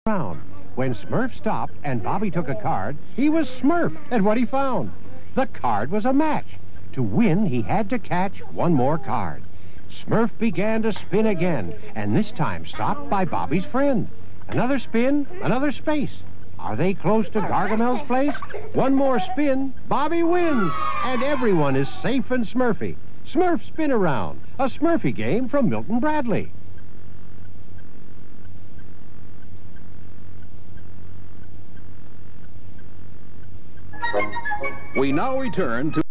around. When Smurf stopped and Bobby took a card, he was Smurf at what he found. The card was a match. To win, he had to catch one more card. Smurf began to spin again, and this time stopped by Bobby's friend. Another spin, another space. Are they close to Gargamel's place? One more spin, Bobby wins, and everyone is safe and Smurfy. Smurf Spin Around, a Smurfy game from Milton Bradley. We now return to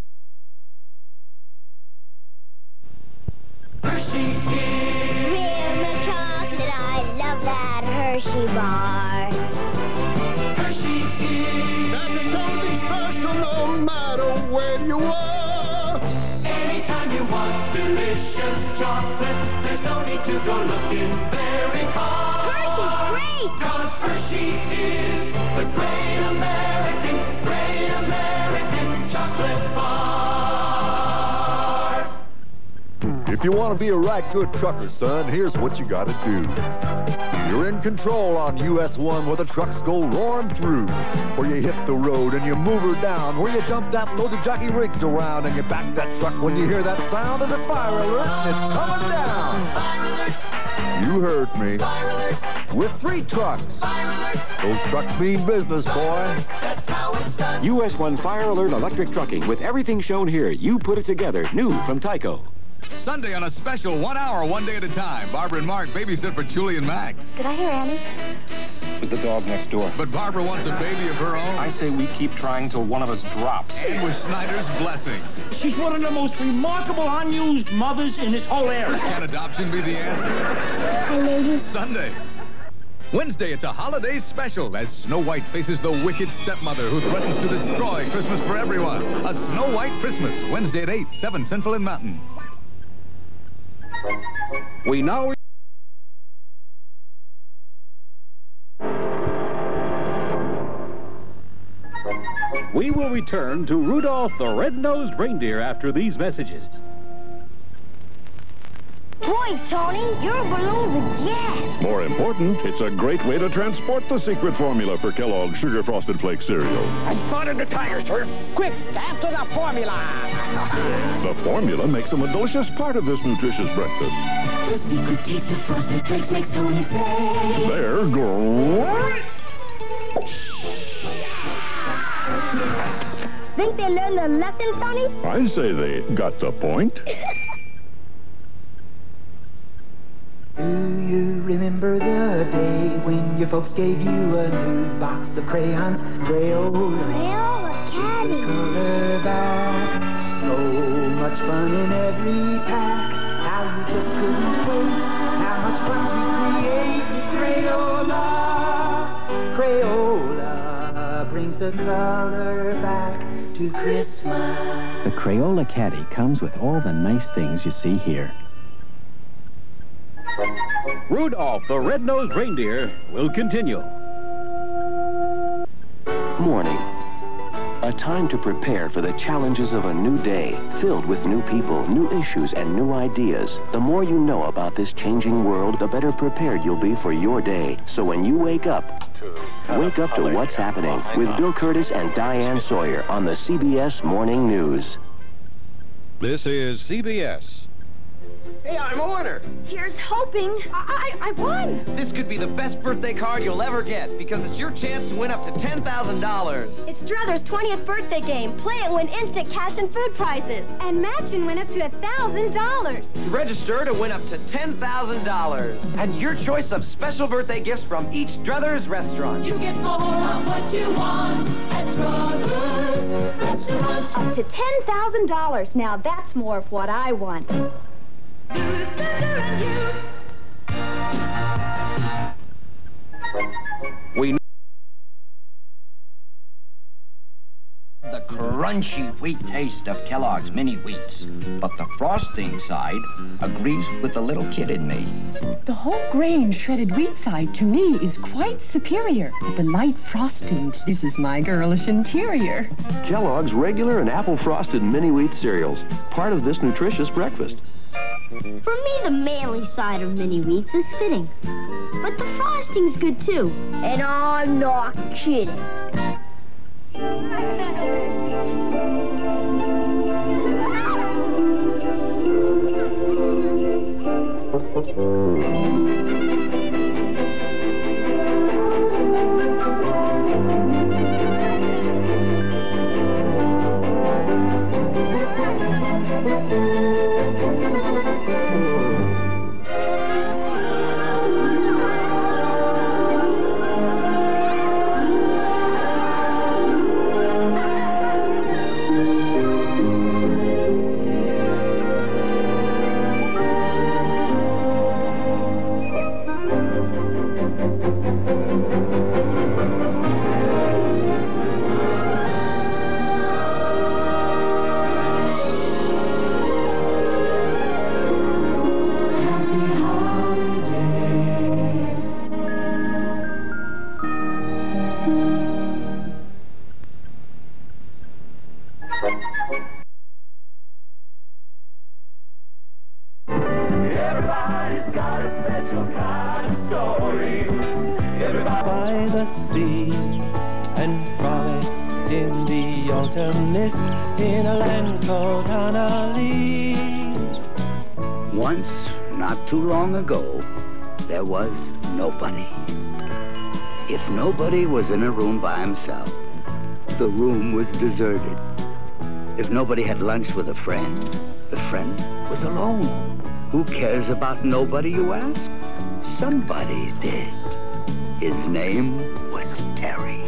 Hershey Real milk chocolate, I love that Hershey bar. Hershey That's something special no matter where you are. Anytime you want delicious chocolate, there's no need to go looking very hard. Hershey's great! 'Cause Hershey is the great American chocolate bar. If you want to be a right good trucker, son, here's what you gotta do. You're in control on US 1 where the trucks go roaring through. Where you hit the road and you move her down. Where you dump that load of jockey rigs around and you back that truck when you hear that sound of the fire alert and it's coming down. You heard me. With 3 trucks. Those trucks mean business, boy. That's how it's done. US 1 Fire Alert Electric Trucking with everything shown here. You put it together. New from Tyco. Sunday on a special 1 hour, 1 day at a time. Barbara and Mark babysit for Julie and Max. Did I hear Annie? It was the dog next door. But Barbara wants a baby of her own. I say we keep trying till one of us drops. And with Schneider's blessing. She's one of the most remarkable unused mothers in this whole area. Can adoption be the answer? Hi, ladies. Sunday. Wednesday, it's a holiday special as Snow White faces the wicked stepmother who threatens to destroy Christmas for everyone. A Snow White Christmas, Wednesday at 8, 7 Central and Mountain. We now We will return to Rudolph the Red-Nosed Reindeer after these messages. Boy, Tony, your balloon's a gas. More important, it's a great way to transport the secret formula for Kellogg's Sugar Frosted Flakes cereal. I spotted the tire, sir. Quick, after the formula. The formula makes them a delicious part of this nutritious breakfast. The secret taste of Frosted Flakes makes Tony say, They're great. Think they learned their lesson, Tony? I say they got the point. Do you remember the day when your folks gave you a new box of crayons? Crayola. Crayola Caddy. Color back. So much fun in every pack. How you just couldn't wait. How much fun to create. Crayola. Crayola brings the color back to Christmas. The Crayola Caddy comes with all the nice things you see here. Rudolph the Red-Nosed Reindeer will continue. Morning. A time to prepare for the challenges of a new day, filled with new people, new issues, and new ideas. The more you know about this changing world, the better prepared you'll be for your day. So when you wake up to What's Happening with Bill Curtis and Diane Sawyer on the CBS Morning News. This is CBS. Hey, I'm a winner. Here's hoping. I won. This could be the best birthday card you'll ever get because it's your chance to win up to $10,000. It's Druthers' 20th birthday game. Play it, win instant cash and food prizes. And match and win up to $1,000. Register to win up to $10,000. And your choice of special birthday gifts from each Druthers restaurant. You get more of what you want at Druthers Restaurant. Up to $10,000. Now that's more of what I want. We The crunchy wheat taste of Kellogg's Mini Wheats. But the frosting side agrees with the little kid in me. The whole grain shredded wheat side, to me, is quite superior. The light frosting pleases my girlish interior. Kellogg's regular and apple frosted mini wheat cereals, part of this nutritious breakfast. For me, the manly side of Mini Wheats is fitting. but the frosting's good too. And I'm not kidding. Everybody's got a special kind of story. By the sea and frolicked in the autumn mist in a land called Honolulu. Once, not too long ago, there was nobody. If nobody was in a room by himself, the room was deserted. If nobody had lunch with a friend, the friend was alone. Who cares about nobody, you ask? Somebody did. His name was Terry.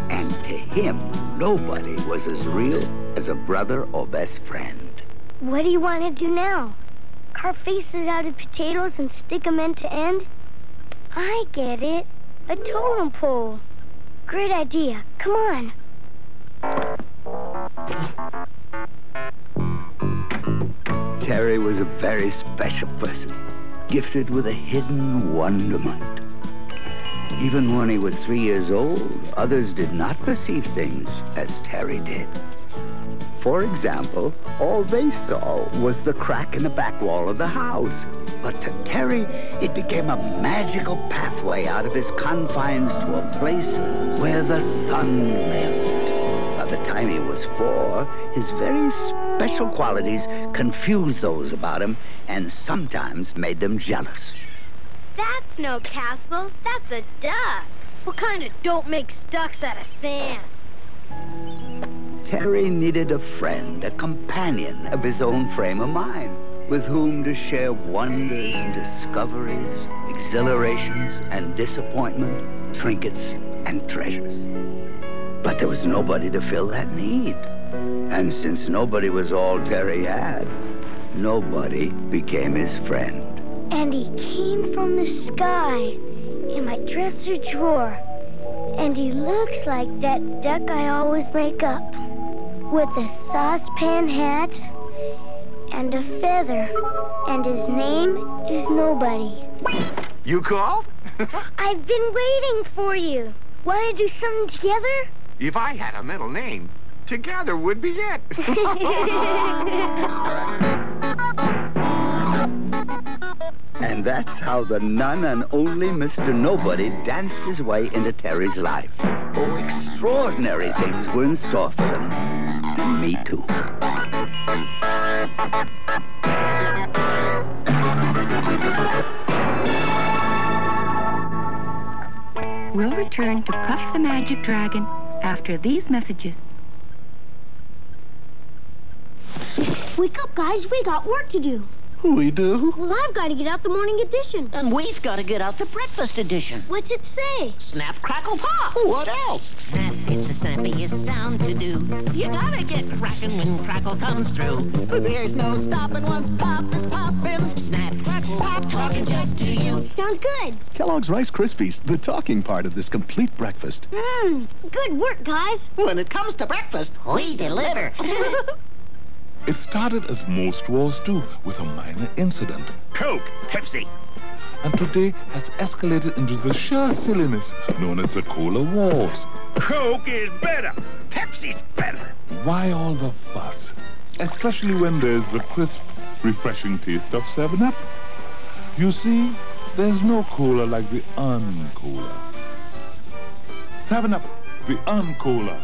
And to him, nobody was as real as a brother or best friend. What do you want to do now? Carve faces out of potatoes and stick them end to end? I get it. A totem pole. Great idea. Come on. Terry was a very special person, gifted with a hidden wonderment. Even when he was 3 years old, others did not perceive things as Terry did. For example, all they saw was the crack in the back wall of the house. But to Terry, it became a magical pathway out of his confines to a place where the sun lived. By the time he was 4, his very special qualities confused those about him and sometimes made them jealous. That's no castle. That's a duck. What kind of dope makes ducks out of sand? Terry needed a friend, a companion of his own frame of mind, with whom to share wonders and discoveries, exhilarations and disappointment, trinkets and treasures. But there was nobody to fill that need. And since nobody was all Terry had, nobody became his friend. And he came from the sky in my dresser drawer. And he looks like that duck I always make up, with a saucepan hat and a feather. And his name is Nobody. You called? I've been waiting for you. Want to do something together? If I had a middle name, together would be it. And that's how the none and only Mr. Nobody danced his way into Terry's life. Oh, extraordinary things were in store for them. And me too. We'll return to Puff the Magic Dragon after these messages. Wake up, guys. We got work to do. We do? Well, I've got to get out the morning edition. And we've got to get out the breakfast edition. What's it say? Snap, crackle, pop. What else? Snap, it's the snappiest sound to do. You gotta get crackin' when crackle comes through. There's no stopping once pop is poppin'. Snap, crackle, pop, talking just to you. Sounds good. Kellogg's Rice Krispies, the talking part of this complete breakfast. Good work, guys. When it comes to breakfast, we deliver. It started as most wars do, with a minor incident. Coke, Pepsi. And today has escalated into the sheer silliness known as the Cola Wars. Coke is better. Pepsi's better. Why all the fuss? Especially when there's the crisp, refreshing taste of 7-Up. You see, There's no cooler like the uncooler. 7-Up, the uncooler.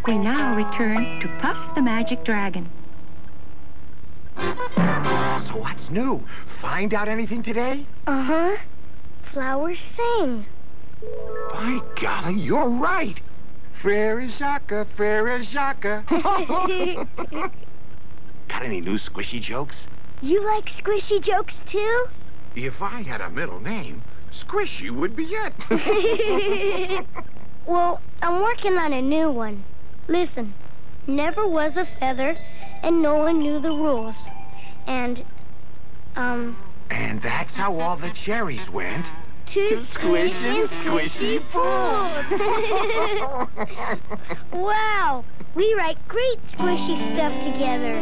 We now return to Puff the Magic Dragon. So what's new? Find out anything today? Uh-huh. Flowers sing. By golly, you're right. Frere Jacques, Frere Jacques. Got any new squishy jokes? You like squishy jokes, too? If I had a middle name, Squishy would be it. Well, I'm working on a new one. Listen, never was a feather, and no one knew the rules. And that's how all the cherries went. To squish and squishy pools. Wow, we write great squishy stuff together.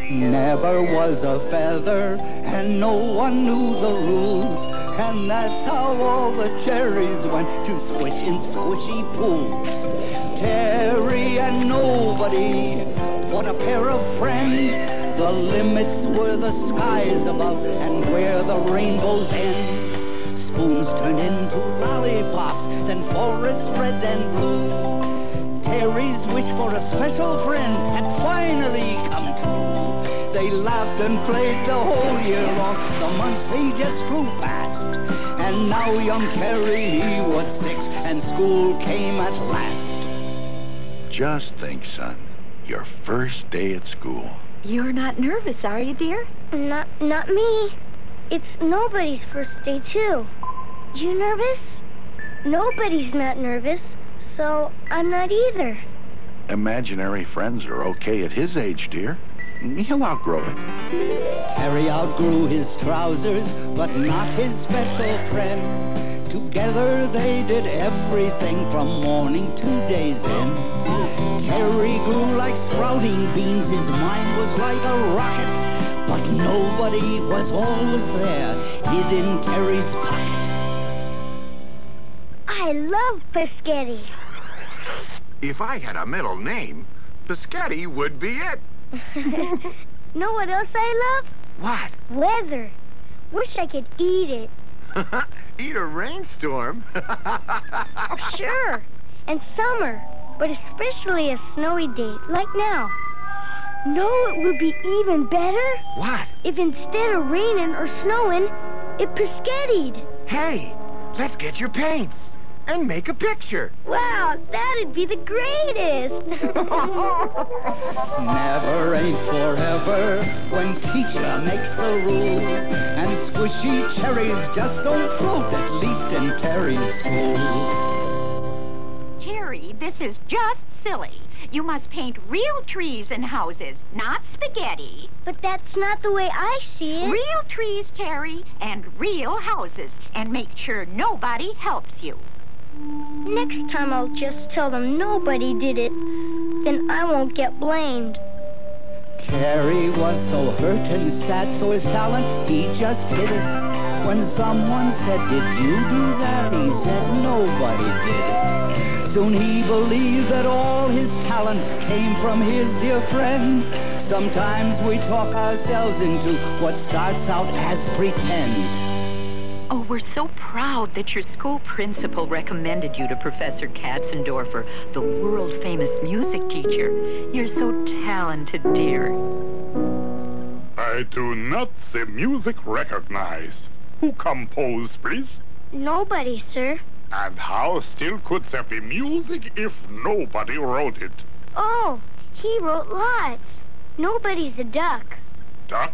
Never was a feather, and no one knew the rules. And that's how all the cherries went to squish in squishy pools. Terry and nobody, what a pair of friends. The limits were the skies above and where the rainbows end. Spoons turned into lollipops, then forests red and blue. Terry's wish for a special friend had finally come true. They laughed and played the whole year long. The months they just flew past. And now young Terry, he was 6, and school came at last. Just think, son, your first day at school. You're not nervous, are you, dear? Not me. It's nobody's first day, too. You nervous? Nobody's not nervous, so I'm not either. Imaginary friends are okay at his age, dear. He'll outgrow it. Terry outgrew his trousers, but not his special friend. Together they did everything from morning to day's end. Terry grew like sprouting beans, his mind was like a rocket. But nobody was always there, hid in Terry's pocket. I love Pescetti. If I had a middle name, Pescetti would be it. Know what else I love? What? Weather. Wish I could eat it. Eat a rainstorm? Sure. And summer, but especially a snowy day, like now. Know it would be even better? What? If instead of raining or snowing, it Pescetti'd. Hey, let's get your paints and make a picture. Wow, that'd be the greatest. Never ain't forever when teacher makes the rules. And squishy cherries just don't float, at least in Terry's school. Terry, this is just silly. You must paint real trees and houses, not spaghetti. But that's not the way I see it. Real trees, Terry, and real houses. And make sure nobody helps you. Next time I'll just tell them nobody did it. Then I won't get blamed. Terry was so hurt and sad, so his talent, he just hid it. When someone said, "Did you do that?" he said, "Nobody did it." Soon he believed that all his talent came from his dear friend. Sometimes we talk ourselves into what starts out as pretend. Oh, we're so proud that your school principal recommended you to Professor Katzendorfer, the world-famous music teacher. You're so talented, dear. I do not the music recognize. Who composed, please? Nobody, sir. And how still could there be music if nobody wrote it? Oh, he wrote lots. Nobody's a duck. Duck?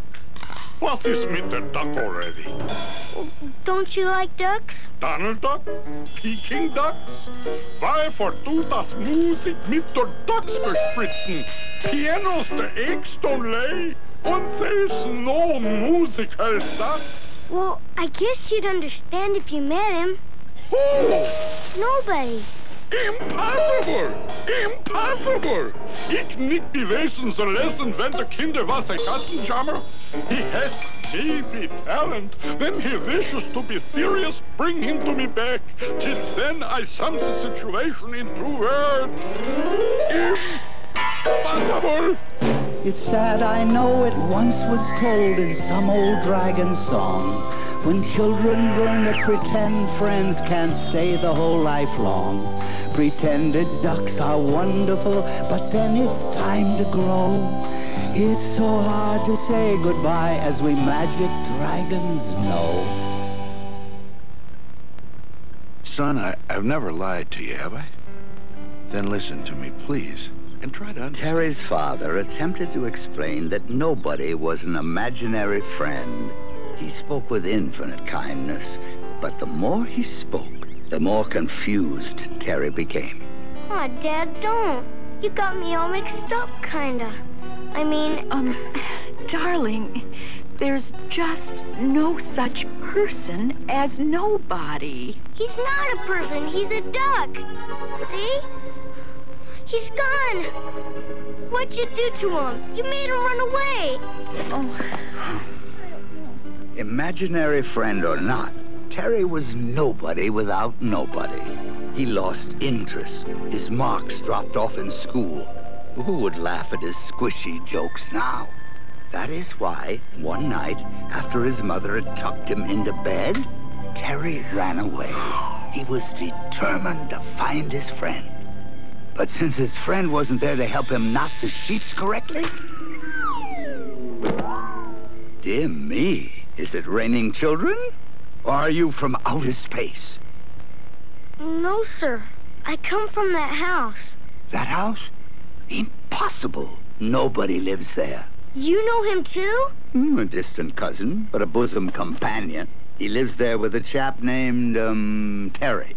What is mit the duck already? Don't you like ducks? Donald ducks? Peking ducks? Why du das Musik mit der Ducks bespritzen? Pianos the eggs don't lay, and there's no music as ducks. Well, I guess you'd understand if you met him. Who? Nobody. Impossible! Impossible! Ich nicht gewesen so lesen, wenn der Kinder was ein Katzenjammer. He has maybe talent. When he wishes to be serious, bring him to me back. Till then I sum the situation in 2 words. Impossible! It's sad, I know, it once was told in some old dragon song. When children learn that pretend friends can't stay the whole life long. Pretended ducks are wonderful, but then it's time to grow. It's so hard to say goodbye, as we magic dragons know. Son, I've never lied to you, have I? Then listen to me, please, and try to understand. Terry's father attempted to explain that nobody was an imaginary friend. He spoke with infinite kindness, but the more he spoke, the more confused Terry became. Aw, Dad, don't. You got me all mixed up, kinda. I mean... Darling, there's just no such person as nobody. He's not a person, he's a duck. See? He's gone. What'd you do to him? You made him run away. Oh... Imaginary friend or not, Terry was nobody without nobody. He lost interest. His marks dropped off in school. Who would laugh at his squishy jokes now? That is why, one night, after his mother had tucked him into bed, Terry ran away. He was determined to find his friend. But since his friend wasn't there to help him knot the sheets correctly... Dear me. Is it raining children? Or are you from outer space? No, sir. I come from that house. That house? Impossible. Nobody lives there. You know him, too? A distant cousin, but a bosom companion. He lives there with a chap named, Terry.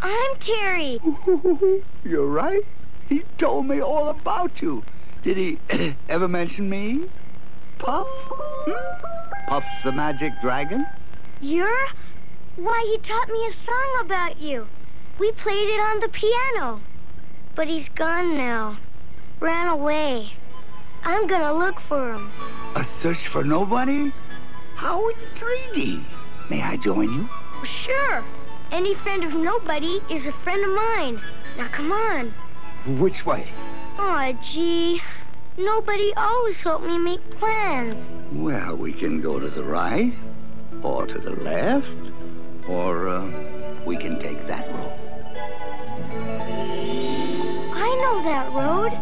I'm Terry. You're right. He told me all about you. Did he ever mention me? Puff? Puff the Magic Dragon? Why, he taught me a song about you. We played it on the piano. But he's gone now. Ran away. I'm gonna look for him. A search for nobody? How intriguing. May I join you? Sure. Any friend of nobody is a friend of mine. Now, come on. Which way? Aw, gee. Nobody always helped me make plans. Well, we can go to the right, or to the left, or we can take that road. I know that road.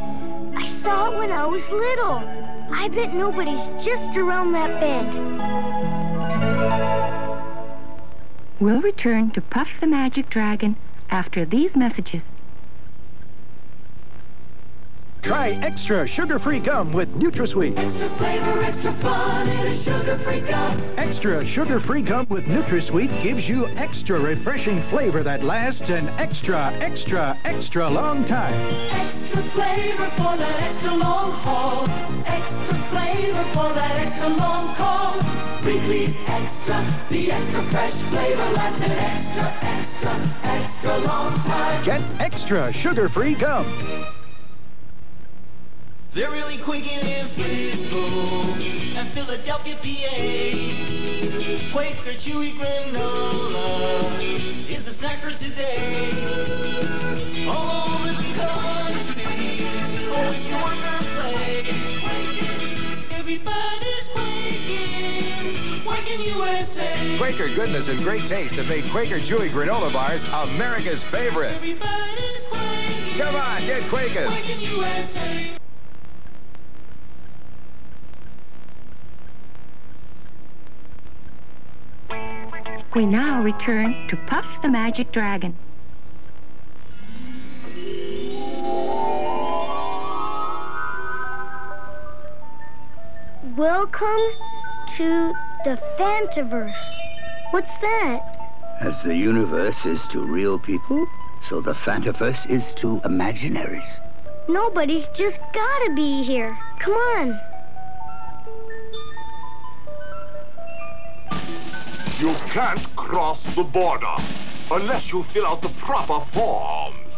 I saw it when I was little. I bet nobody's just around that bend. We'll return to Puff the Magic Dragon after these messages. Try extra sugar-free gum with NutraSweet. Extra flavor, extra fun in a sugar-free gum. Extra sugar-free gum with NutraSweet gives you extra refreshing flavor that lasts an extra long time. Extra flavor for that extra long haul. Extra flavor for that extra long call. Wrigley's Extra, the extra fresh flavor lasts an extra long time. Get extra sugar-free gum. They're really quick in Frisco and Philadelphia, PA. Quaker Chewy granola is a snack for today. All over the country, or when you work or play. Everybody's Quaking USA. Quaker goodness and great taste have made Quaker Chewy granola bars America's favorite. Everybody's Quaking. Come on, get Quaking. Quaking USA. We now return to Puff the Magic Dragon. Welcome to the Fantaverse. What's that? As the universe is to real people, so the Fantaverse is to imaginaries. Nobody's just gotta be here. Come on. You can't cross the border unless you fill out the proper forms.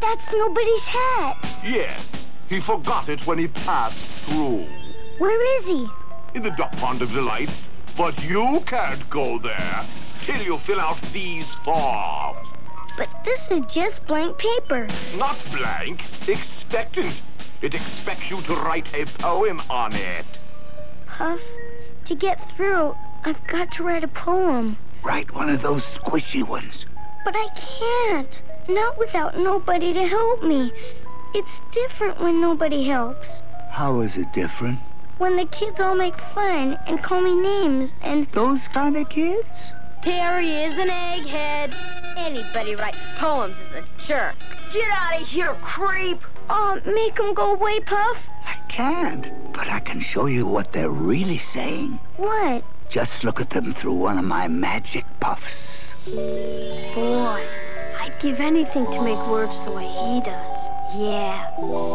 That's nobody's hat. Yes, he forgot it when he passed through. Where is he? In the Duck Pond of Delights. But you can't go there till you fill out these forms. But this is just blank paper. Not blank, expectant. It expects you to write a poem on it. Puff, to get through, I've got to write a poem. Write one of those squishy ones. But I can't. Not without nobody to help me. It's different when nobody helps. How is it different? When the kids all make fun and call me names and... Those kind of kids? Terry is an egghead. Anybody writes poems is a jerk. Get out of here, creep! Make them go away, Puff. I can't, but I can show you what they're really saying. What? Just look at them through one of my magic puffs. Boy, I'd give anything to make words the way he does. Yeah,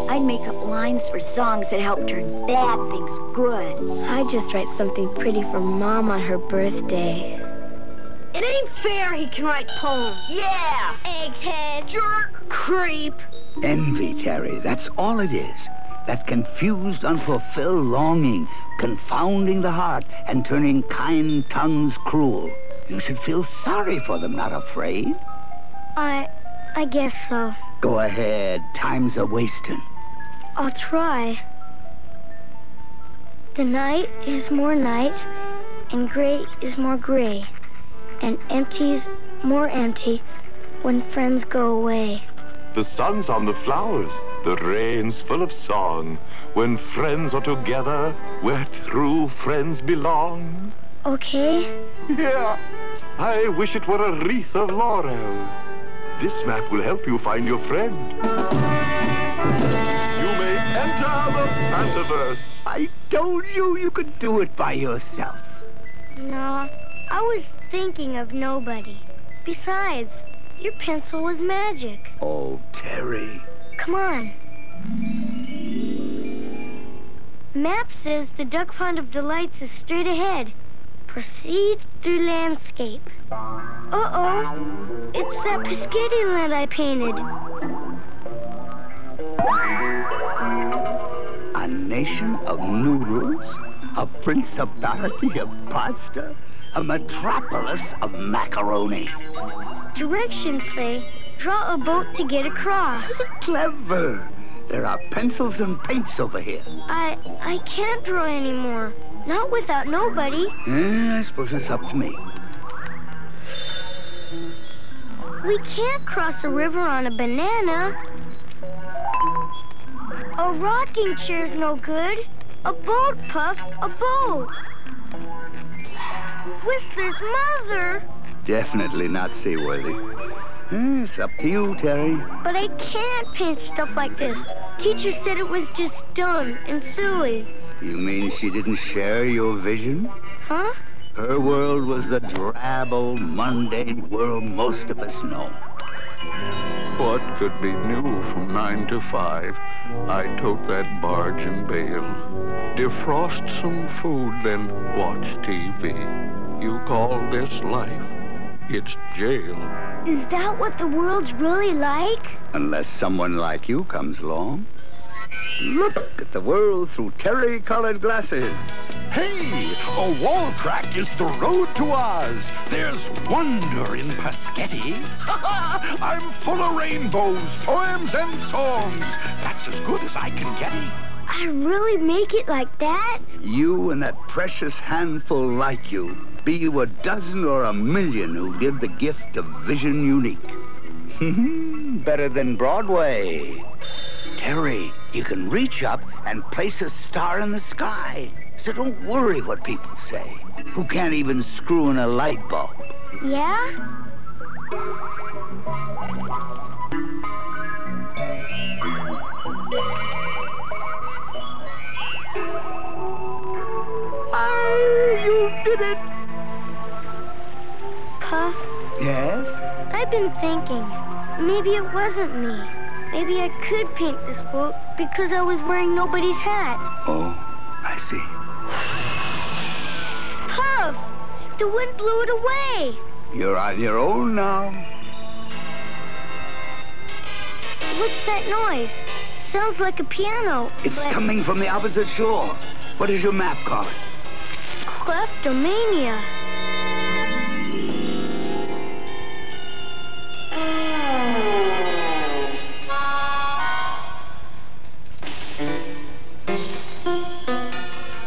I'd make up lines for songs that help turn bad things good. I'd just write something pretty for Mom on her birthday. It ain't fair he can write poems. Yeah! Egghead. Jerk. Creep. Envy, Terry, that's all it is. That confused, unfulfilled longing, confounding the heart and turning kind tongues cruel. You should feel sorry for them, not afraid. I guess so. Go ahead, time's a-wasting. I'll try. The night is more night, and gray is more gray, and empty's more empty when friends go away. The sun's on the flowers, the rain's full of song. When friends are together, where true friends belong. Okay? Yeah, I wish it were a wreath of laurel. This map will help you find your friend. You may enter the Pantaverse. I told you you could do it by yourself. No, I was thinking of nobody. Besides, your pencil was magic. Oh, Terry. Come on. Map says the Duck Pond of Delights is straight ahead. Proceed through landscape. Uh-oh. It's that Piscatty land I painted. A nation of noodles, a principality of pasta, a metropolis of macaroni. Directions say, draw a boat to get across. Clever. There are pencils and paints over here. I can't draw anymore. Not without nobody. I suppose it's up to me. We can't cross a river on a banana. A rocking chair's no good. A boat, Puff, a boat. Whistler's mother. Definitely not seaworthy. It's up to you, Terry. But I can't paint stuff like this. Teacher said it was just dumb and silly. You mean she didn't share your vision? Huh? Her world was the drab old mundane world most of us know. What could be new from 9 to 5? I tote that barge and bale. Defrost some food, then watch TV. You call this life? It's jail. Is that what the world's really like? Unless someone like you comes along. Look at the world through terry-colored glasses. Hey, a wall crack is the road to Oz. There's wonder in Piscatty. I'm full of rainbows, poems, and songs. That's as good as I can get it. I really make it like that? You and that precious handful like you. Be you a dozen or a million who give the gift of vision unique. Better than Broadway. Terry, you can reach up and place a star in the sky. So don't worry what people say, who can't even screw in a light bulb. Yeah? You did it! Puff? Yes? I've been thinking, maybe it wasn't me. Maybe I could paint this boat because I was wearing nobody's hat. Oh, I see. Puff! The wind blew it away. You're on your own now. What's that noise? Sounds like a piano. It's coming from the opposite shore. What does your map call it? Kleptomania.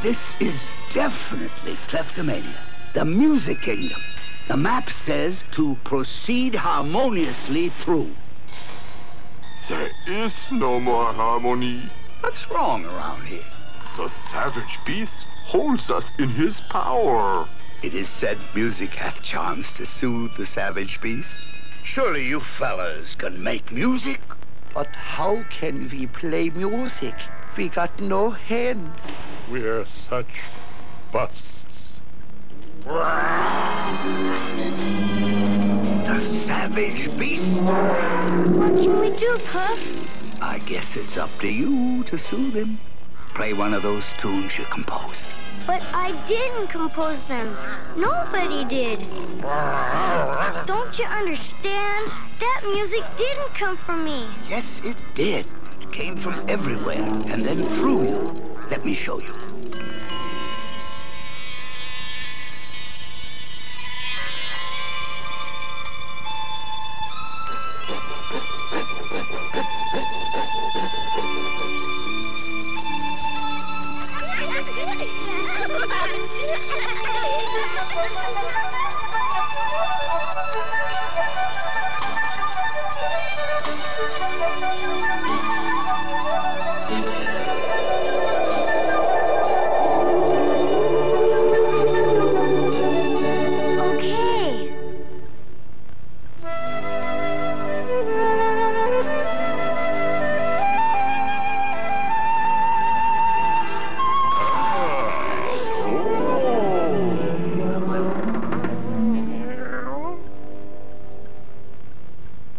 This is definitely kleptomania. The music kingdom. The map says to proceed harmoniously through. There is no more harmony. What's wrong around here? The savage beast holds us in his power. It is said music hath charms to soothe the savage beast. Surely you fellas can make music. But how can we play music? We got no hands. We're such busts. The savage beast. What can we do, Puff? I guess it's up to you to soothe him. Play one of those tunes you composed. But I didn't compose them. Nobody did. Don't you understand? That music didn't come from me. Yes, it did. It came from everywhere and then through you. Let me show you.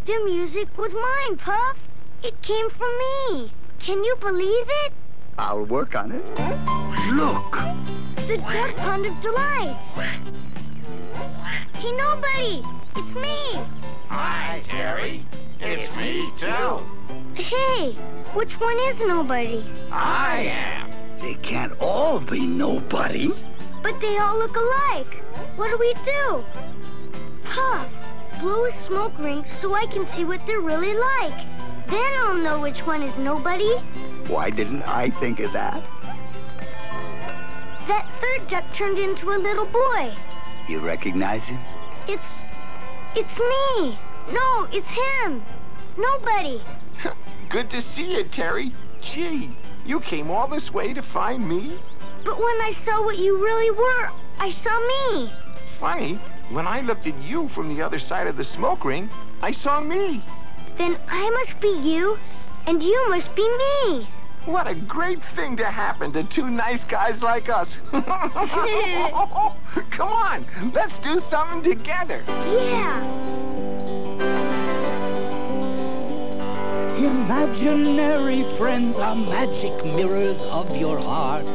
The music was mine, Puff. It came from me. Can you believe it? I'll work on it. Look! The Duck Pond of Delights. Hey, nobody! It's me! Hi, Terry. It's me, too. Hey, which one is nobody? I am. They can't all be nobody. But they all look alike. What do we do? Puff, blow a smoke ring so I can see what they're really like. Then I'll know which one is nobody. Why didn't I think of that? That third duck turned into a little boy. You recognize him? It's me. No, it's him. Nobody. Good to see you, Terry. Gee, you came all this way to find me? But when I saw what you really were, I saw me. Funny, when I looked at you from the other side of the smoke ring, I saw me. Then I must be you, and you must be me. What a great thing to happen to two nice guys like us. Come on, let's do something together. Yeah. Imaginary friends are magic mirrors of your heart.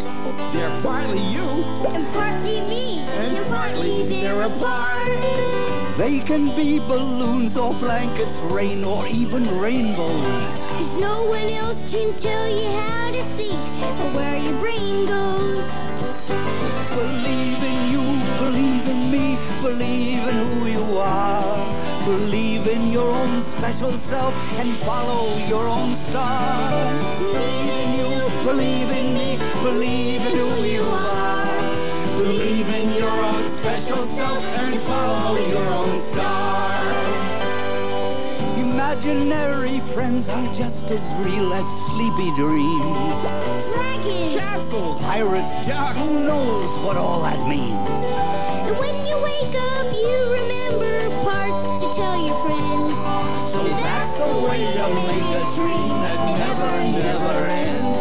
They're partly you, And partly me. and partly they're apart. They can be balloons or blankets, rain or even rainbows. 'Cause no one else can tell you how to think or where your brain goes. Believe in you, believe in me, believe in who you are. Believe in your own special self and follow your own star. Believe in you, believe in me, believe in who you are. Believe in your own special self and follow your own star. Imaginary friends are just as real as sleepy dreams. Dragons. Castles, pirates, ducks, who knows what all that means? And when you wake up, you remember parts to tell your friends. So that's the way to make a dream that never ends.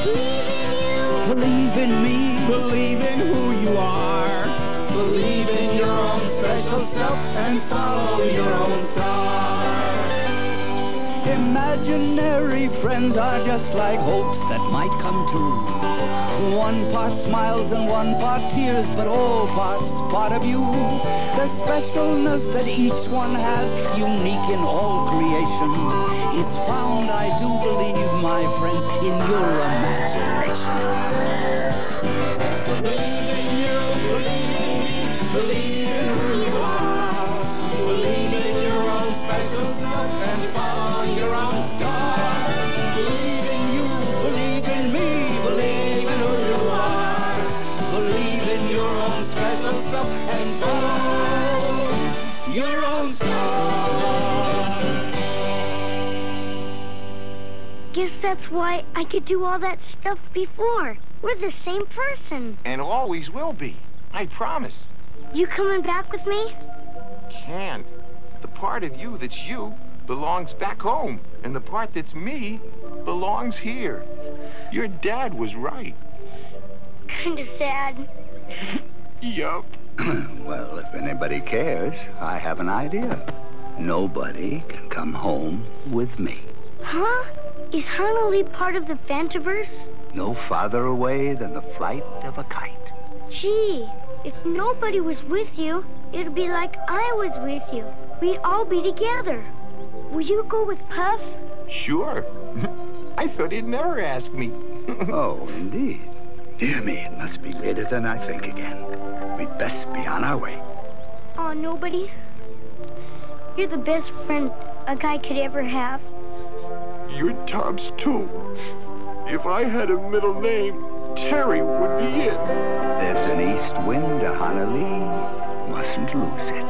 Believe in you. Believe in me. Believe in who you are. Believe in your own special self and follow your own star. Imaginary friends are just like hopes that might come true. One part smiles and one part tears, but all parts part of you. The specialness that each one has, unique in all creation, is found, I do believe, my friends, in your imagination. Believe in you, believe in me, believe in who you are. Believe in your own special self and follow your own star. Believe in you, believe in me, believe that's why I could do all that stuff before. We're the same person. And always will be. I promise. You coming back with me? Can't. The part of you that's you belongs back home, and the part that's me belongs here. Your dad was right. Kinda sad. Yup. Well, if anybody cares, I have an idea. Nobody can come home with me. Huh? Is Honolulu part of the Fantaverse? No farther away than the flight of a kite. Gee, if nobody was with you, it'd be like I was with you. We'd all be together. Will you go with Puff? Sure. I thought he'd never ask me. Oh, indeed. Dear me, it must be later than I think again. We'd best be on our way. Oh, nobody? You're the best friend a guy could ever have. You're Tom's too. If I had a middle name, Terry would be it. There's an east wind to Honolulu. Mustn't lose it.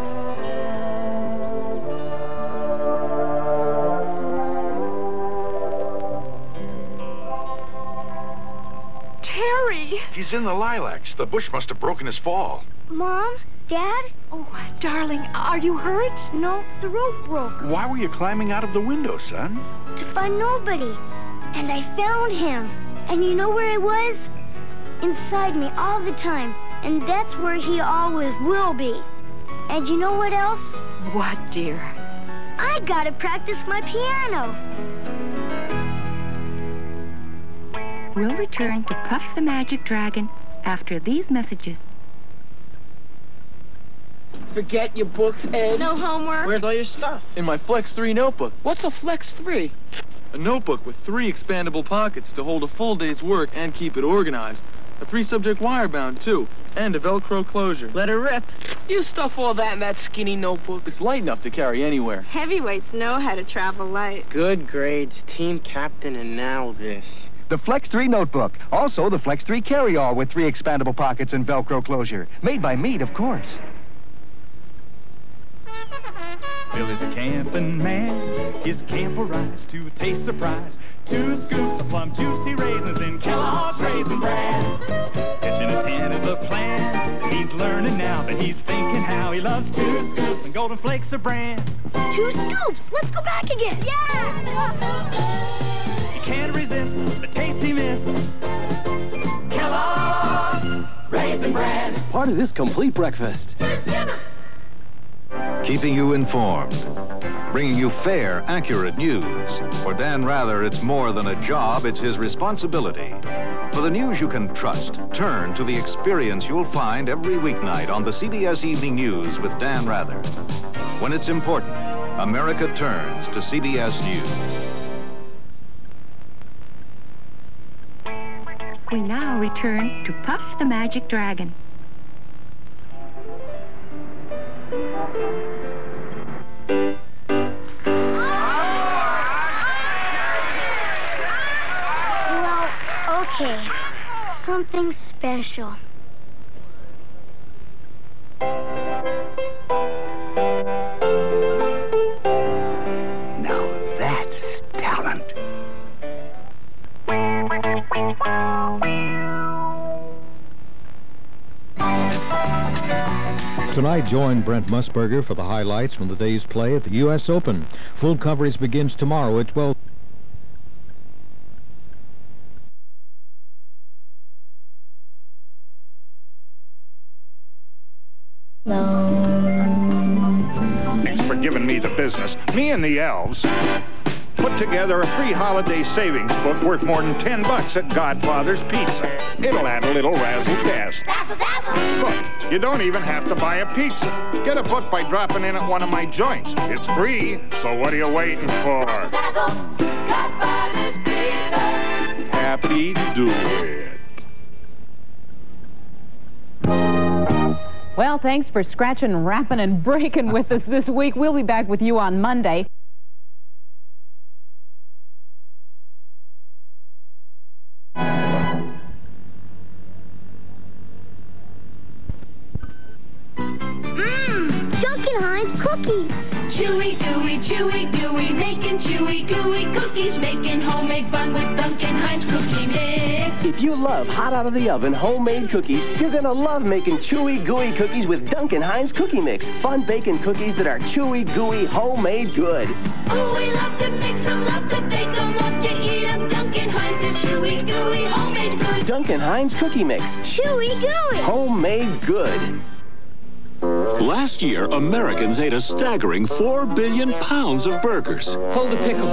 Terry! He's in the lilacs. The bush must have broken his fall. Mom? Dad? Oh, darling, are you hurt? No, the rope broke. Why were you climbing out of the window, son? To find nobody. And I found him. And you know where he was? Inside me all the time. And that's where he always will be. And you know what else? What, dear? I gotta practice my piano. We'll return to Puff the Magic Dragon after these messages. Forget your books, Ed? No homework. Where's all your stuff? In my Flex 3 notebook. What's a Flex 3? A notebook with 3 expandable pockets to hold a full day's work and keep it organized. A 3-subject wire bound, too, and a Velcro closure. Let her rip. You stuff all that in that skinny notebook. It's light enough to carry anywhere. Heavyweights know how to travel light. Good grades, team captain, and now this. The Flex 3 notebook. Also, the Flex 3 carry-all with 3 expandable pockets and Velcro closure. Made by Mead, of course. Billy's a camping man. His camp will rise to a taste surprise. 2 scoops of plum juicy raisins in Kellogg's Raisin Bran. Pitching a tent is the plan. He's learning now that he's thinking how he loves 2 scoops and Golden Flakes of bran. 2 scoops! Let's go back again! Yeah! He can't resist the taste he missed. Kellogg's Raisin Bran. Part of this complete breakfast. Keeping you informed, bringing you fair, accurate news. For Dan Rather, it's more than a job, it's his responsibility. For the news you can trust, turn to the experience you'll find every weeknight on the CBS Evening News with Dan Rather. When it's important, America turns to CBS News. We now return to Puff the Magic Dragon. Well, okay. Something special. Now that's talent. Tonight, join Brent Musburger for the highlights from the day's play at the U.S. Open. Full coverage begins tomorrow at 12. Thanks for giving me the business. Me and the elves put together a free holiday savings book worth more than $10 at Godfather's Pizza. It'll add a little razzle-dazzle. Look, you don't even have to buy a pizza. Get a book by dropping in at one of my joints. It's free, so what are you waiting for? Godfather's Pizza. Happy do it. Well, thanks for scratching, rapping, and breaking with us this week. We'll be back with you on Monday. Duncan Hines cookies. Chewy, gooey, making chewy, gooey cookies, making homemade fun with Duncan Hines Cookie Mix. If you love hot out of the oven homemade cookies, you're gonna love making chewy, gooey cookies with Duncan Hines Cookie Mix. Fun baking cookies that are chewy, gooey, homemade good. Oh, we love to mix them, love to bake them, love to eat them. Duncan Hines is chewy, gooey, homemade good. Duncan Hines Cookie Mix. Chewy, gooey. Homemade good. Last year, Americans ate a staggering 4 billion pounds of burgers. Hold a pickle,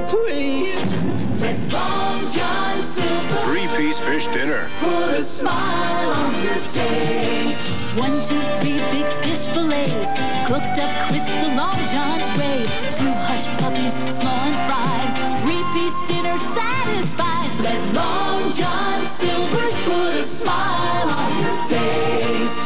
please. With Long John Silver. 3-piece fish dinner. Put a smile on your taste. 1, 2, 3 big fish fillets, cooked up crisp the Long John's way. 2 hush puppies, small and fries. 3-piece dinner satisfies. Let Long John Silver's put a smile on your taste.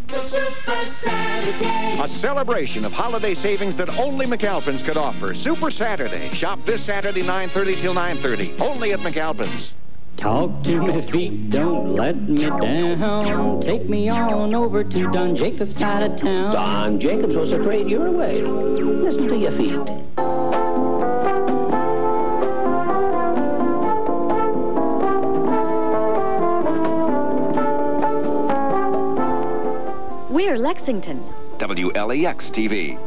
It's a Super Saturday. A celebration of holiday savings that only McAlpin's could offer. Super Saturday. Shop this Saturday, 9:30 till 9:30. Only at McAlpin's. Talk to me feet, don't let me down. Take me on over to Don Jacob's side of town. Don Jacobs was afraid you're away. Listen to your feet. We're Lexington. WLEX TV.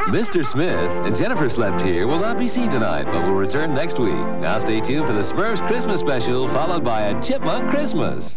Mr. Smith and Jennifer Slept Here will not be seen tonight, but will return next week. Now stay tuned for the Smurfs Christmas Special, followed by a Chipmunk Christmas.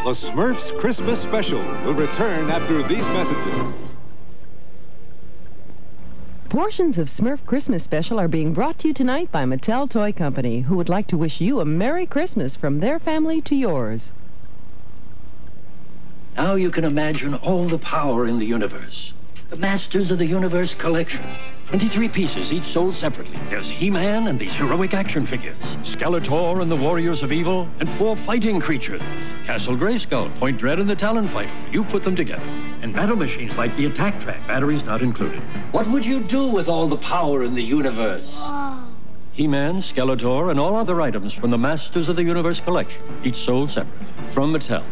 The Smurfs Christmas Special will return after these messages. Portions of Smurf Christmas Special are being brought to you tonight by Mattel Toy Company, who would like to wish you a Merry Christmas from their family to yours. Now you can imagine all the power in the universe. The Masters of the Universe collection. 23 pieces, each sold separately. There's He-Man and these heroic action figures. Skeletor and the Warriors of Evil, and 4 fighting creatures. Castle Grayskull, Point Dread, and the Talon Fighter. You put them together. And battle machines like the Attack Track, batteries not included. What would you do with all the power in the universe? He-Man, Skeletor, and all other items from the Masters of the Universe collection, each sold separately. From Mattel.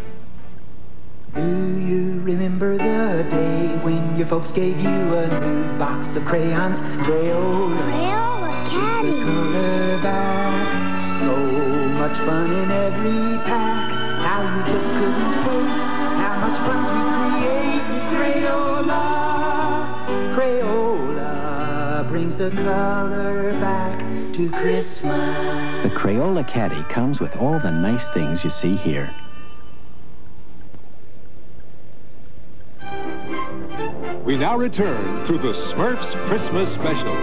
Do you remember the day when your folks gave you a new box of crayons? Crayola. Crayola Caddy. The color back. So much fun in every pack. How you just couldn't wait. How much fun to create. Crayola. Crayola brings the color back to Christmas. The Crayola Caddy comes with all the nice things you see here. We now return to the Smurfs Christmas Special.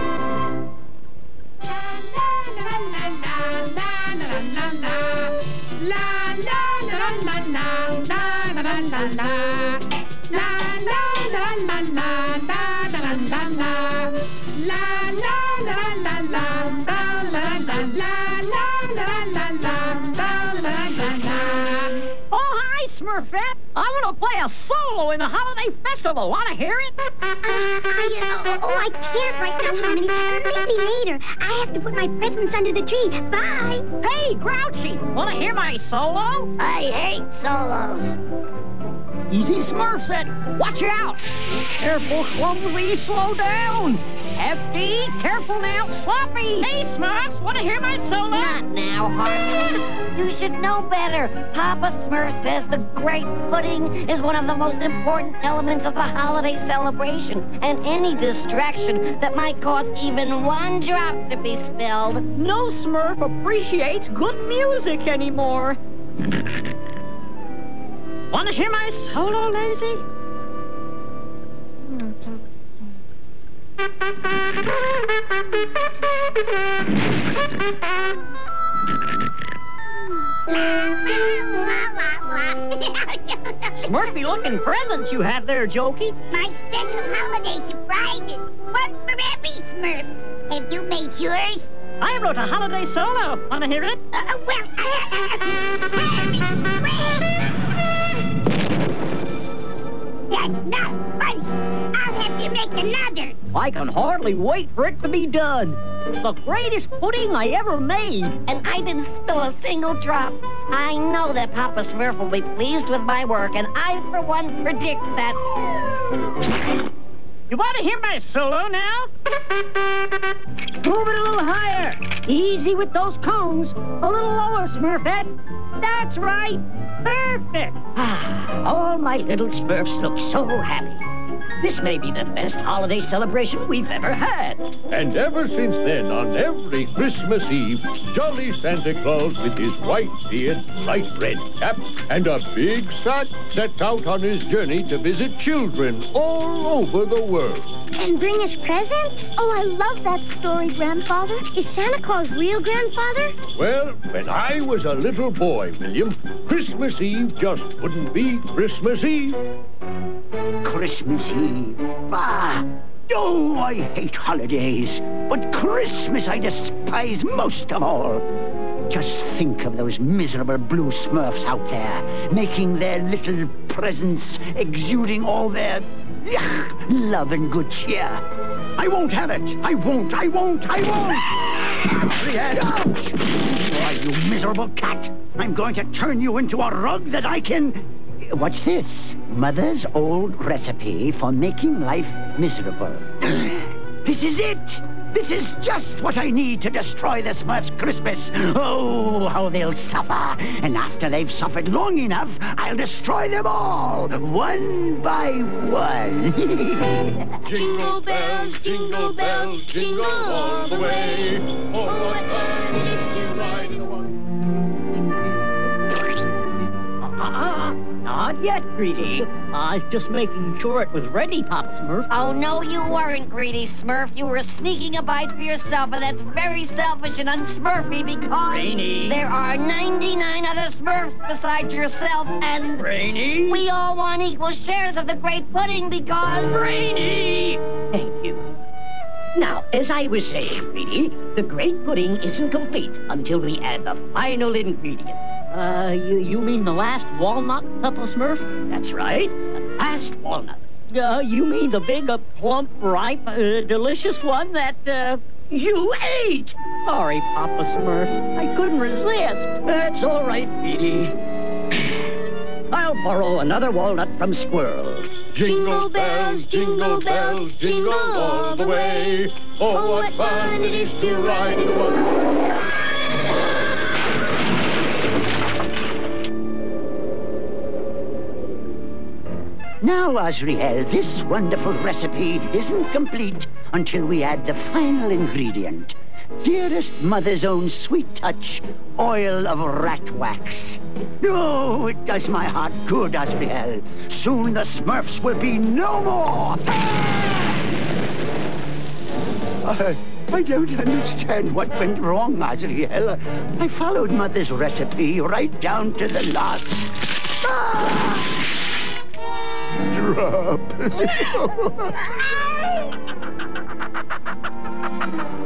Oh, hi, Smurfette. I want to play a solo in the holiday festival. Want to hear it? I can't right now, honey. Maybe later. I have to put my presents under the tree. Bye. Hey, Grouchy, want to hear my solo? I hate solos. Easy, Smurfette. Watch out. Careful, clumsy, slow down. Hefty, careful now, sloppy. Hey, Smurfs, want to hear my solo? Not now, Harvey. You should know better. Papa Smurf says the great pudding is one of the most important elements of the holiday celebration, and any distraction that might cause even one drop to be spilled. No Smurf appreciates good music anymore. Want to hear my solo, Lazy? Smurfy-looking presents you have there, Jokey. My special holiday surprises. One for every Smurf. Have you made yours? I wrote a holiday solo. Want to hear it? That's not funny. I'll have you make another. I can hardly wait for it to be done. It's the greatest pudding I ever made. And I didn't spill a single drop. I know that Papa Smurf will be pleased with my work, and I, for one, predict that... You want to hear my solo now? Move it a little higher. Easy with those cones. A little lower, Smurfette. That's right. Perfect. All my little Smurfs look so happy. This may be the best holiday celebration we've ever had. And ever since then, on every Christmas Eve, jolly Santa Claus with his white beard, bright red cap, and a big sack sets out on his journey to visit children all over the world. And bring us presents? Oh, I love that story, Grandfather. Is Santa Claus real, Grandfather? Well, when I was a little boy, William, Christmas Eve just wouldn't be Christmas Eve. Christmas Eve. Bah! Oh, I hate holidays. But Christmas I despise most of all. Just think of those miserable blue Smurfs out there, making their little presents, exuding all their love and good cheer. I won't have it. I won't. Ouch! Why, you miserable cat. I'm going to turn you into a rug that I can... What's this? Mother's old recipe for making life miserable. This is it! This is just what I need to destroy the Smurfs' Christmas. Oh, how they'll suffer. And after they've suffered long enough, I'll destroy them all, one by one. Jingle bells, jingle bells, jingle all the way. Oh, what fun it is to ride in a one. Not yet, Greedy. I was just making sure it was ready, Papa Smurf. Oh, no, you weren't, Greedy Smurf. You were sneaking a bite for yourself, and that's very selfish and unsmurfy because... Brainy. There are 99 other Smurfs besides yourself, and... Brainy. We all want equal shares of the great pudding because... Brainy! Thank you. Now, as I was saying, Greedy, the great pudding isn't complete until we add the final ingredient. You mean the last walnut, Papa Smurf? That's right, the last walnut. You mean the big, plump, ripe, delicious one that, you ate? Sorry, Papa Smurf. I couldn't resist. That's all right, Petey. I'll borrow another walnut from Squirrel. Jingle bells, jingle bells, jingle all the way. Oh, what fun it is to ride in one. Now, Azriel, this wonderful recipe isn't complete until we add the final ingredient. Dearest Mother's own sweet touch, oil of rat wax. Oh, it does my heart good, Azriel. Soon the Smurfs will be no more. I don't understand what went wrong, Azriel. I followed Mother's recipe right down to the last... drop.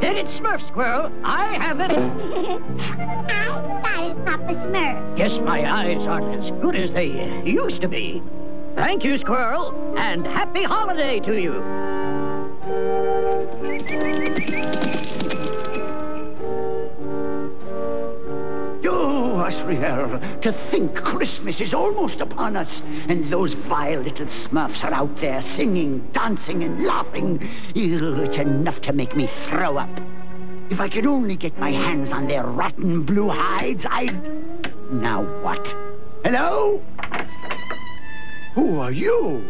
Hit it, Smurf Squirrel. I have it. I got it, Papa Smurf. Guess my eyes aren't as good as they used to be. Thank you, Squirrel, and happy holiday to you. Oh, Azriel, to think Christmas is almost upon us, and those vile little Smurfs are out there singing, dancing, and laughing. Ew, it's enough to make me throw up. If I could only get my hands on their rotten blue hides, I'd... Now what? Hello? Who are you?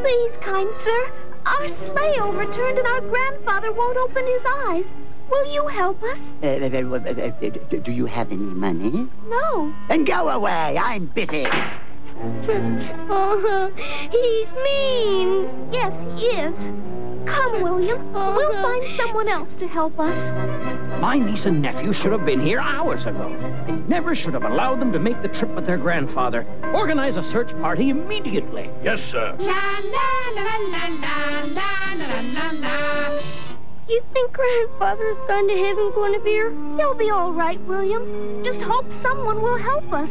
Please, kind sir, our sleigh overturned and our grandfather won't open his eyes. Will you help us? Do you have any money? No. Then go away. I'm busy. Oh, he's mean. Yes, he is. Come, William. We'll find someone else to help us. My niece and nephew should have been here hours ago. I never should have allowed them to make the trip with their grandfather. Organize a search party immediately. Yes, sir. You think Grandfather's gone to heaven, Guinevere? He'll be all right, William. Just hope someone will help us.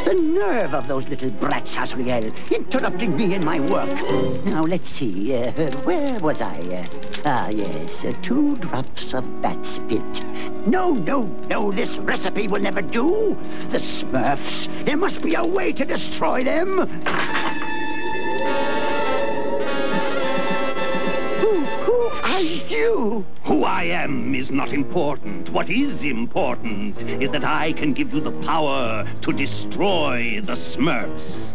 The nerve of those little brats, Hasriel, interrupting me in my work. Now, let's see. Where was I? Yes. 2 drops of bat spit. No. This recipe will never do. The Smurfs. There must be a way to destroy them. Who are you? Who I am is not important. What is important is that I can give you the power to destroy the Smurfs.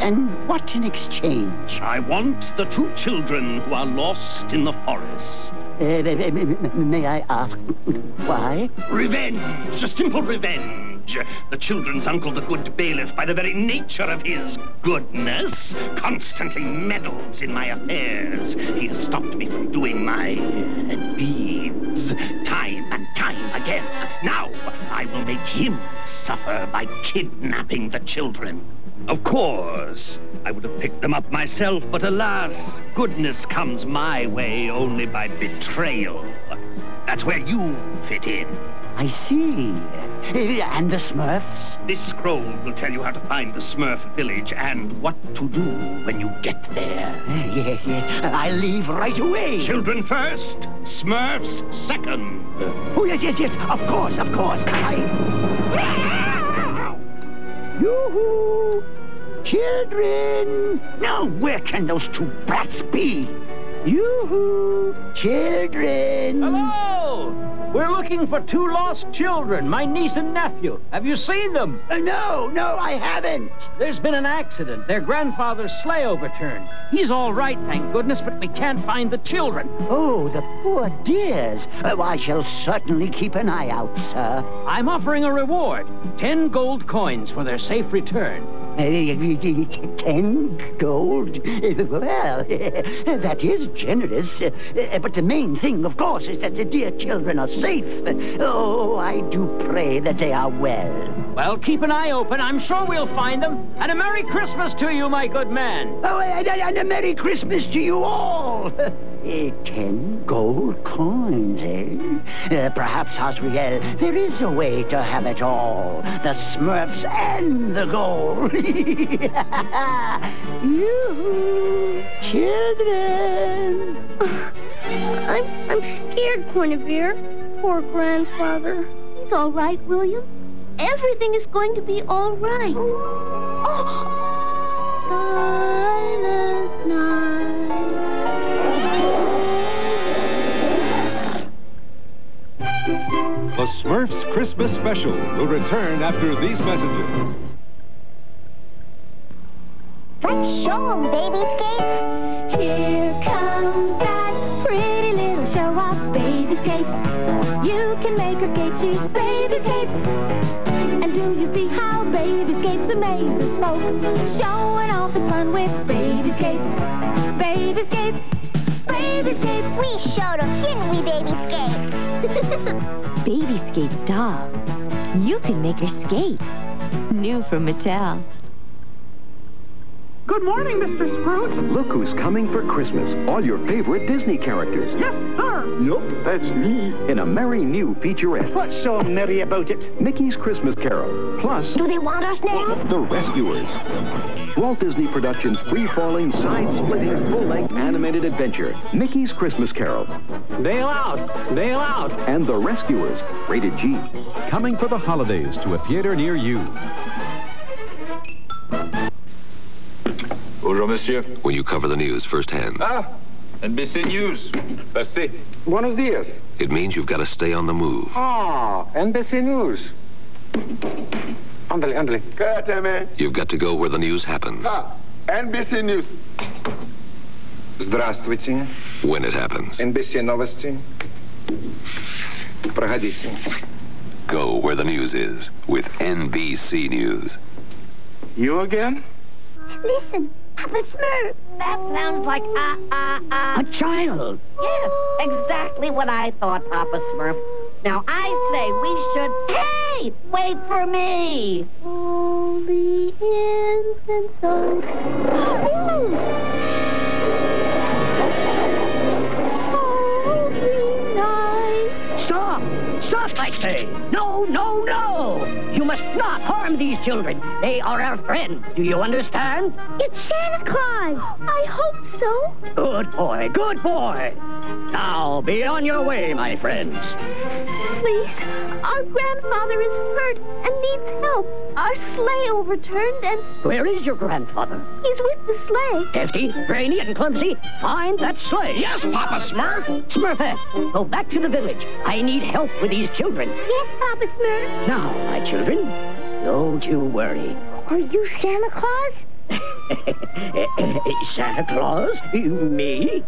And what in exchange? I want the 2 children who are lost in the forest. May I ask why? Revenge, a simple revenge. The children's uncle, the good bailiff, by the very nature of his goodness, constantly meddles in my affairs. He has stopped me from doing my deeds time and time again. Now I will make him suffer by kidnapping the children. Of course, I would have picked them up myself, but alas, goodness comes my way only by betrayal. That's where you fit in. I see. And the Smurfs? This scroll will tell you how to find the Smurf village and what to do when you get there. Yes. I'll leave right away. Children first, Smurfs second. Oh, yes. Of course. Yoo-hoo! Children! Now, where can those 2 brats be? Yoo-hoo! Children! Hello! We're looking for 2 lost children, my niece and nephew. Have you seen them? No, I haven't. There's been an accident. Their grandfather's sleigh overturned. He's all right, thank goodness, but we can't find the children. Oh, the poor dears. I shall certainly keep an eye out, sir. I'm offering a reward. 10 gold coins for their safe return. 10 gold? Well, that is generous. But the main thing, of course, is that the dear children are safe. Oh, I do pray that they are well. Well, keep an eye open. I'm sure we'll find them. And a Merry Christmas to you, my good man. Oh, and a Merry Christmas to you all. 10 gold coins, eh? Perhaps, Hasriel, there is a way to have it all. The Smurfs and the gold. You children. I'm scared, Guinevere. Poor Grandfather. He's all right, William. Everything is going to be all right. Oh! Silent night. The Smurfs Christmas Special will return after these messages. Let's show 'em, baby skates. Here comes that pretty little show of baby skates. You can make her skate, she's baby skates. And do you see how baby skates amazes folks? Showing off his fun with baby skates. Baby skates, baby skates. We showed 'em, didn't we, baby skates? Baby Skates doll. You can make her skate. New from Mattel. Good morning, Mr. Scrooge. Look who's coming for Christmas. All your favorite Disney characters. Yes, sir. Yup, that's me. In a merry new featurette. What's so merry about it? Mickey's Christmas Carol. Plus... Do they want us now? The Rescuers. Walt Disney Productions' free-falling, side-splitting, full-length animated adventure. Mickey's Christmas Carol. Bail out. Bail out. And The Rescuers. Rated G. Coming for the holidays to a theater near you. Bonjour, monsieur. When you cover the news firsthand. Ah, NBC News. Passez. Buenos dias. It means you've got to stay on the move. Ah, NBC News. Ándale. Cállate. You've got to go where the news happens. Ah, NBC News. Здравствуйте. When it happens. NBC Новости. Проходите. Go where the news is with NBC News. You again? Listen, Papa Smurf. That sounds like A child. Yes, exactly what I thought, Papa Smurf. Now, I say we should... Hey! Wait for me! Holy infant soul. Holy night. Stop! Stop, I say! No, no, no! You must not harm these children. They are our friends. Do you understand? It's Santa Claus. I hope so. Good boy, good boy. Now, be on your way, my friends. Please, our grandfather is hurt and needs help. Our sleigh overturned and... Where is your grandfather? He's with the sleigh. Hefty, Brainy, and Clumsy, find that sleigh. Yes, Papa Smurf. Smurfette, go back to the village. I need help with these children. Yes, Papa Smurf. Now, my children, don't you worry. Are you Santa Claus? Santa Claus? Me?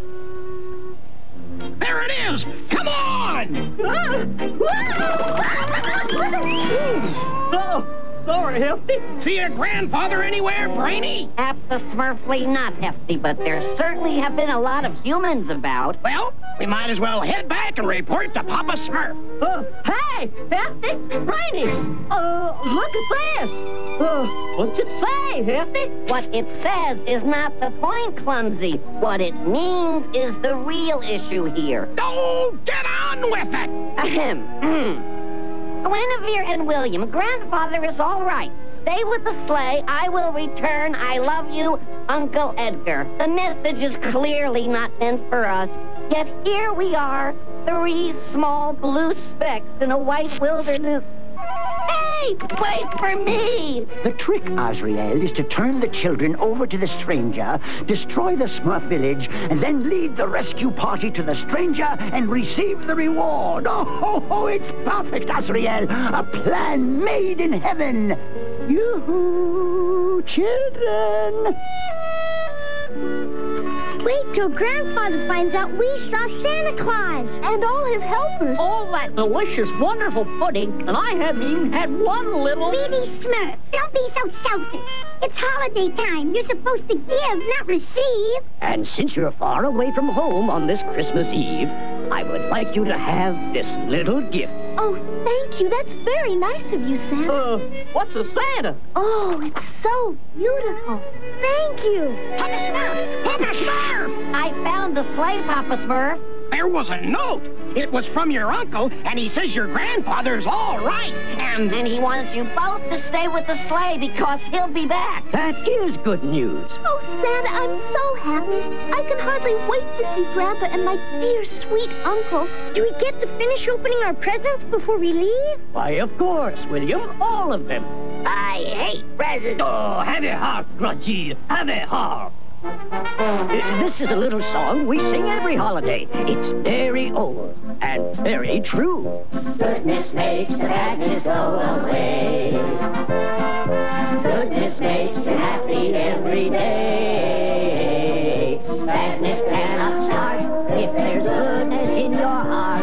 There it is! Come on! Oh, sorry, Hefty. See your grandfather anywhere, Brainy? Absolutely not, Hefty, but there certainly have been a lot of humans about. Well, we might as well head back and report to Papa Smurf. Hey, Hefty, Brainy, look at this. What's it say, Hefty? What it says is not the point, Clumsy. What it means is the real issue here. Oh, get on with it! Ahem. Guinevere and William, grandfather is all right. Stay with the sleigh. I will return. I love you, Uncle Edgar. The message is clearly not meant for us. Yet here we are, 3 small blue specks in a white wilderness. Hey, wait for me! The trick, Azrael, is to turn the children over to the stranger, destroy the Smurf village, and then lead the rescue party to the stranger and receive the reward. Oh, it's perfect, Azrael. A plan made in heaven. Yoo-hoo, children. Wait till Grandfather finds out we saw Santa Claus and all his helpers. All that delicious, wonderful pudding, and I haven't even had one little... Really, Smurf, don't be so selfish. It's holiday time. You're supposed to give, not receive. And since you're far away from home on this Christmas Eve, I would like you to have this little gift. Oh, thank you. That's very nice of you, Santa. What's a Santa? Oh, it's so beautiful. Thank you. Papa Smurf! Papa Smurf! I found the sleigh, Papa Smurf. There was a note. It was from your uncle, and he says your grandfather's all right, and he wants you both to stay with the sleigh because he'll be back. That is good news. Oh, Santa, I'm so happy. I can hardly wait to see Grandpa and my dear, sweet uncle. Do we get to finish opening our presents before we leave? Why, of course, William. All of them. I hate presents. Oh, have a heart, Grudgy. Have a heart. This is a little song we sing every holiday. It's very old and very true. Goodness makes the badness go away. Goodness makes you happy every day. Badness cannot start if there's goodness in your heart.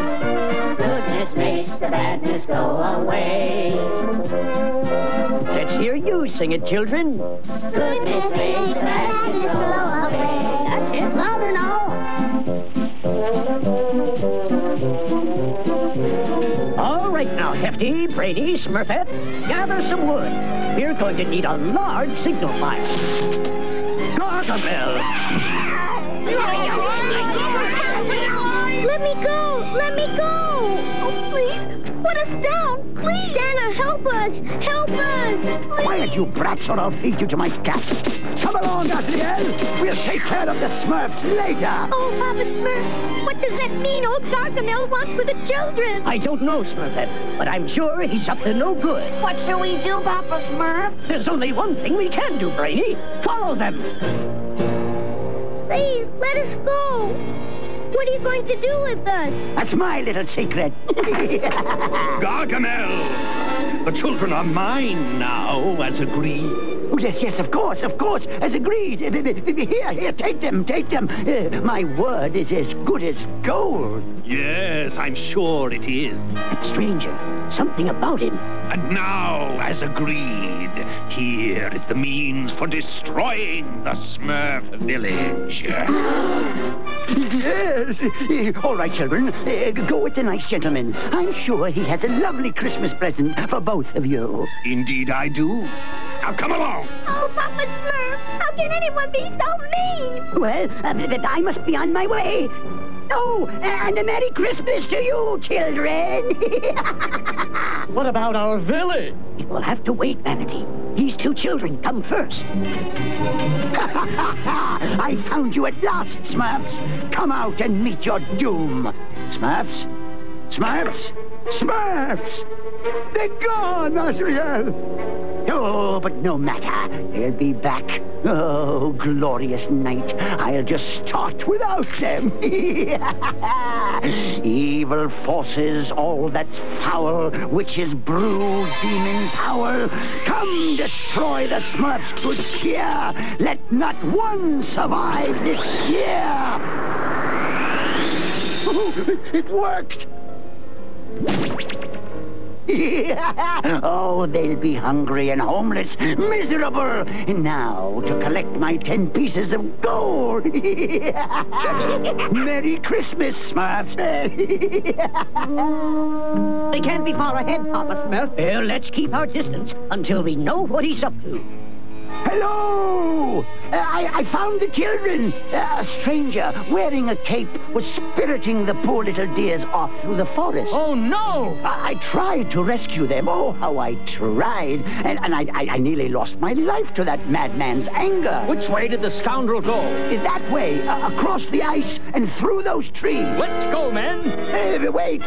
Goodness makes the badness go away. Let's hear you sing it, children. Goodness makes the badness go away. That's it, louder now. All right now, Hefty, Brady, Smurfette, gather some wood. We're going to need a large signal fire. Gargamel! Let me go! Let me go! Oh, please, put us down! Please, Santa, help us! Help us! Please. Quiet, you brats, or I'll feed you to my cat. Come along, Azrael. We'll take care of the Smurfs later. Oh, Papa Smurf, what does that mean old Gargamel wants for the children? I don't know, Smurfette, but I'm sure he's up to no good. What shall we do, Papa Smurf? There's only one thing we can do, Brainy. Follow them. Please, let us go. What are you going to do with us? That's my little secret. Gargamel! The children are mine now, as agreed. Oh, yes, of course, as agreed. Here, take them. My word is as good as gold. Yes, I'm sure it is. That stranger, something about him. And now, as agreed, here is the means for destroying the Smurf village. Yes. All right, children, go with the nice gentleman. I'm sure he has a lovely Christmas present for both of you. Indeed I do. Now come along. Oh, Papa Smurf, how can anyone be so mean? Well, I must be on my way. Oh, and a Merry Christmas to you, children. What about our village? It will have to wait, Vanity. These two children come first. I found you at last, Smurfs. Come out and meet your doom. Smurfs? They're gone, Azrael. Oh, but no matter. They'll be back. Oh, glorious night. I'll just start without them. Evil forces, all that's foul, witches brew, demons howl. Come destroy the Smurfs' good cheer. Let not one survive this year. Oh, it worked. Oh, they'll be hungry and homeless, miserable. Now, to collect my 10 pieces of gold. Merry Christmas, Smurfs. They can't be far ahead, Papa Smurf. Well, let's keep our distance until we know what he's up to. Hello! I found the children. A stranger wearing a cape was spiriting the poor little dears off through the forest. Oh, no! I tried to rescue them. Oh, how I tried. And I nearly lost my life to that madman's anger. Which way did the scoundrel go? That way, across the ice and through those trees. Let's go, men. Wait,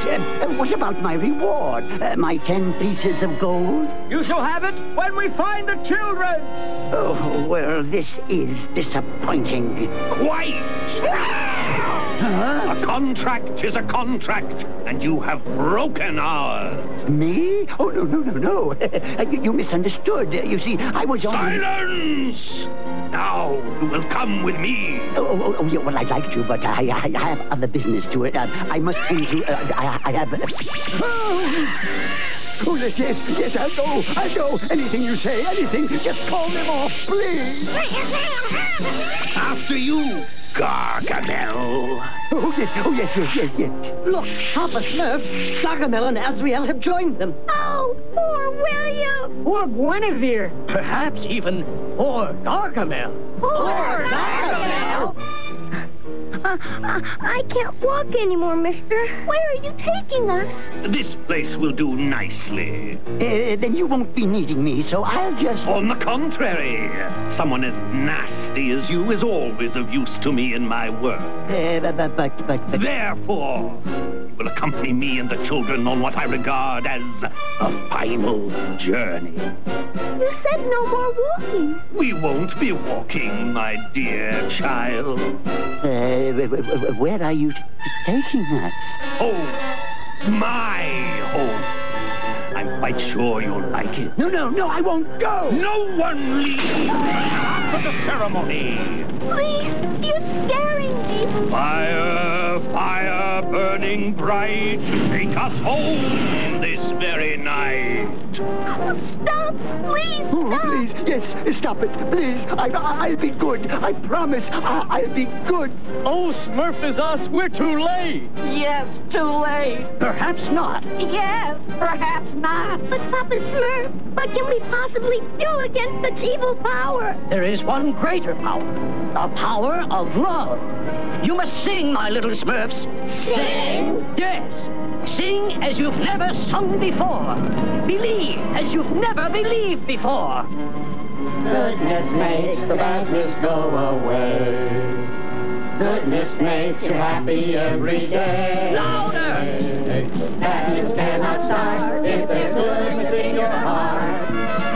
what about my reward? My 10 pieces of gold? You shall have it when we find the children. Oh, well, this is disappointing. Quite! Huh? A contract is a contract, and you have broken ours. Me? Oh, no. You misunderstood. You see, I was only... Silence! Now, you will come with me. Oh, yeah, well, I'd like to, but I have other business to it. I must tend to... I have... Oh, yes, I'll go. Anything you say, anything. Just call them off, please. After you, Gargamel. Oh, yes. Look, Papa Smurf, Gargamel and Azrael have joined them. Oh, poor William. Poor Guinevere. Perhaps even poor Gargamel. Poor Gargamel. I can't walk anymore, mister. Where are you taking us? This place will do nicely. Then you won't be needing me, so I'll just... On the contrary, someone as nasty as you is always of use to me in my work. But... Therefore, you will accompany me and the children on what I regard as a final journey. You said no more walking. We won't be walking, my dear child. Where are you taking us? Home. My home. I'm quite sure you'll like it. No, I won't go. No one leaves after the ceremony. Please, you're scaring me. Fire burning bright to take us home this very night. Oh, stop. Please, stop. Please, yes, stop it. Please, I'll be good. I promise I'll be good. Oh, Smurf is us. We're too late. Yes, too late. Perhaps not. Yes, perhaps not. But Papa Smurf, what can we possibly do against such evil power? There is one greater power. The power of love. You must sing, my little Smurfs. Sing? Yes. Sing as you've never sung before. Believe as you've never believed before. Goodness makes the badness go away. Goodness makes you happy every day. Louder! Badness cannot start if there's goodness in your heart.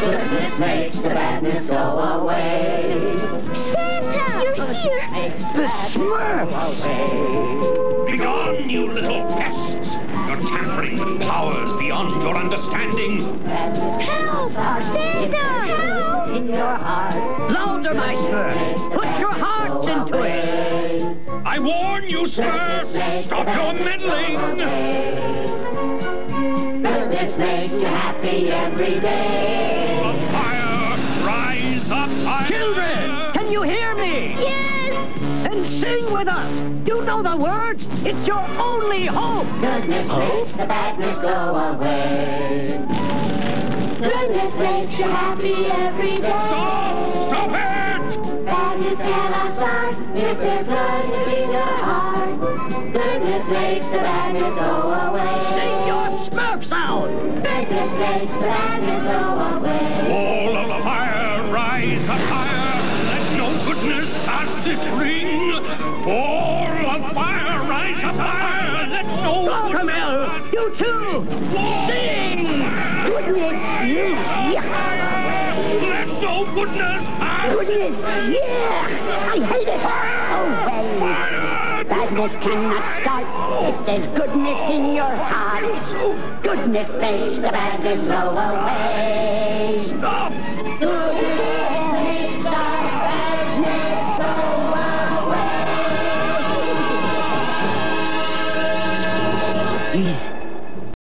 Goodness makes the badness go away. Santa! You're here! The Smurfs! Begone, you little pests! You're tampering with powers beyond your understanding. Help! Santa! In your heart. Louder, my Smurf! Put your heart into it! I warn you, Smurfs! Stop your meddling! Goodness makes you happy every day. Up higher! Rise up higher! Children, can you hear me? Yes! Then sing with us! You know the words? It's your only hope! Goodness makes the badness go away. Goodness makes you happy every day. Stop! Stop it! Badness cannot start if there's goodness in your heart. Goodness makes the badness go away. Sing your Smurf sound! Goodness makes the badness go away. All of the fire, rise up higher! Let no goodness pass this ring! All of fire, rise up higher! Let no Gargamel, you too! Sing! Goodness, Let no goodness pass! goodness, yeah! I hate it! Oh, well, badness cannot start if there's goodness in your heart. Goodness makes the badness go away. Stop!